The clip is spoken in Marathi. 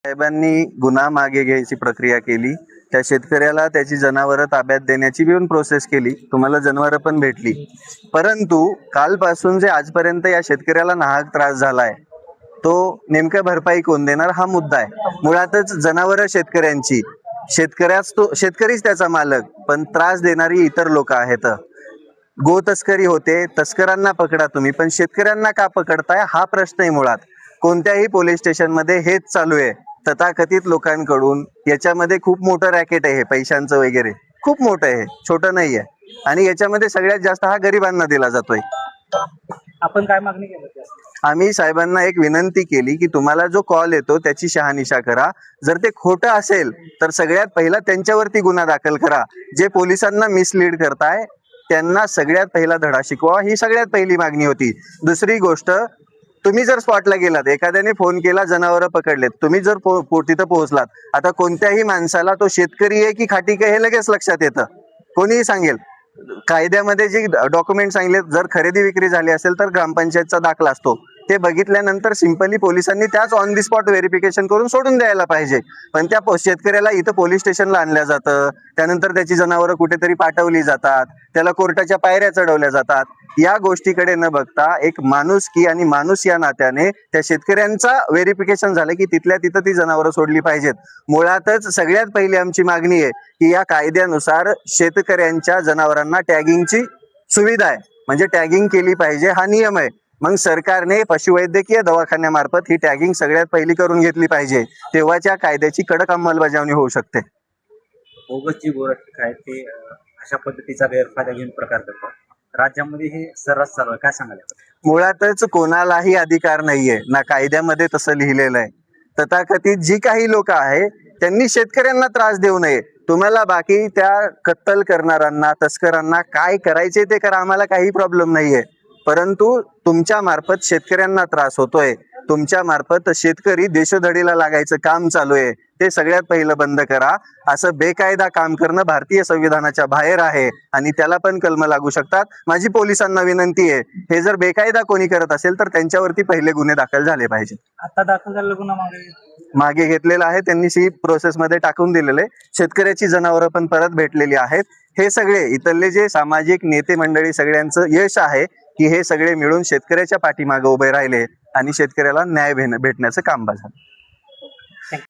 साहेबांनी गुन्हा मागे घ्यायची प्रक्रिया केली. त्या शेतकऱ्याला त्याची जनावरं ताब्यात देण्याची पण प्रोसेस केली. तुम्हाला जनावरं पण भेटली. परंतु कालपासून जे आजपर्यंत या शेतकऱ्याला नाहक त्रास झालाय तो नेमक्या भरपाई कोण देणार हा मुद्दा आहे. मुळातच जनावरं शेतकऱ्यांची, शेतकरीच त्याचा मालक, पण त्रास देणारी इतर लोक आहेत. गो तस्करी होते, तस्करांना पकडा तुम्ही, पण शेतकऱ्यांना का पकडताय हा प्रश्न आहे. मुळात कोणत्याही पोलीस स्टेशन मध्ये हेच चालू आहे. तथाकथित लोकांकडून याच्यामध्ये खूप मोठं रॅकेट आहे, पैशांचं वगैरे खूप मोठं आहे, छोटं नाही आहे. आणि याच्यामध्ये सगळ्यात जास्त हा गरिबांना दिला जातोय. आपण काय मागणी केली? आम्ही साहेबांना एक विनंती केली की तुम्हाला जो कॉल येतो त्याची शहानिशा करा. जर ते खोटं असेल तर सगळ्यात पहिला त्यांच्यावरती गुन्हा दाखल करा. जे पोलिसांना मिसलीड करताय त्यांना सगळ्यात पहिला धडा शिकवा, ही सगळ्यात पहिली मागणी होती. दुसरी गोष्ट, तुम्ही जर स्पॉटला गेलात, एखाद्याने फोन केला, जनावरं पकडलेत, तुम्ही जर तिथं पोहोचलात, आता कोणत्याही माणसाला तो शेतकरी आहे की खाटीक आहे हे लगेच लक्षात येतं. कोणीही सांगेल. कायद्यामध्ये जे डॉक्युमेंट सांगितले, जर खरेदी विक्री झाली असेल तर ग्रामपंचायतचा दाखला असतो. ते बघितल्यानंतर सिंपली पोलिसांनी त्याच ऑन दी स्पॉट व्हेरिफिकेशन करून सोडून द्यायला पाहिजे. पण त्या शेतकऱ्याला इथं पोलीस स्टेशनला आणलं जातं, त्यानंतर त्याची जनावरं कुठेतरी पाठवली जातात, त्याला कोर्टाच्या पायऱ्या चढवल्या जातात. या गोष्टीकडे न बघता एक माणुसकी आणि माणूस या नात्याने त्या शेतकऱ्यांचा व्हेरिफिकेशन झालं की तिथल्या तिथं ती जनावरं सोडली पाहिजेत. मुळातच सगळ्यात पहिली आमची मागणी आहे की या कायद्यानुसार शेतकऱ्यांच्या जनावरांना टॅगिंगची सुविधा आहे, म्हणजे टॅगिंग केली पाहिजे हा नियम आहे. मग सरकारने पशुवैद्यकीय दवाखान्यामार्फत ही टॅगिंग सगळ्यात पहिली करून घेतली पाहिजे. तेव्हाच्या कायद्याची कडक अंमलबजावणी होऊ शकते. बोगस जी गोरक्षक आहेत ते अशा पद्धतीचा गैरफायदा घेऊन प्रकार करतात. राज्यामध्ये हे सर्रास चालू आहे, काय सांगाल? मुळातच कोणालाही अधिकार नाहीये, ना कायद्यामध्ये तसं लिहिलेलं आहे. तथाकथित जी काही लोक आहे त्यांनी शेतकऱ्यांना त्रास देऊ नये. तुम्हाला बाकी त्या कत्तल करणाऱ्यांना, तस्करांना काय करायचे ते करा, आम्हाला काही प्रॉब्लेम नाहीये. परंतु तुमच्या मार्फत शेतकऱ्यांना त्रास होतोय, तुमच्या मार्फत शेतकरी देशोधडीला लागायचं काम चालू आहे, ते सगळ्यात पहिलं बंद करा. असं बेकायदा काम करणं भारतीय संविधानाच्या बाहेर आहे आणि त्याला पण कलम लागू शकतात. माझी पोलिसांना विनंती आहे, हे जर बेकायदा कोणी करत असेल तर त्यांच्यावरती पहिले गुन्हे दाखल झाले पाहिजे. आता दाखल झालेला गुन्हा मागे घेतलेला आहे, त्यांनी सी प्रोसेस मध्ये टाकून दिलेले. शेतकऱ्याची जनावरं पण परत भेटलेली आहेत. हे सगळे इथले जे सामाजिक नेते मंडळी सगळ्यांचं यश आहे की हे सगळे मिळून शेतकऱ्याच्या पाठीमागे उभे राहिले आणि शेतकऱ्याला न्याय भेटण्याचं काम झालं.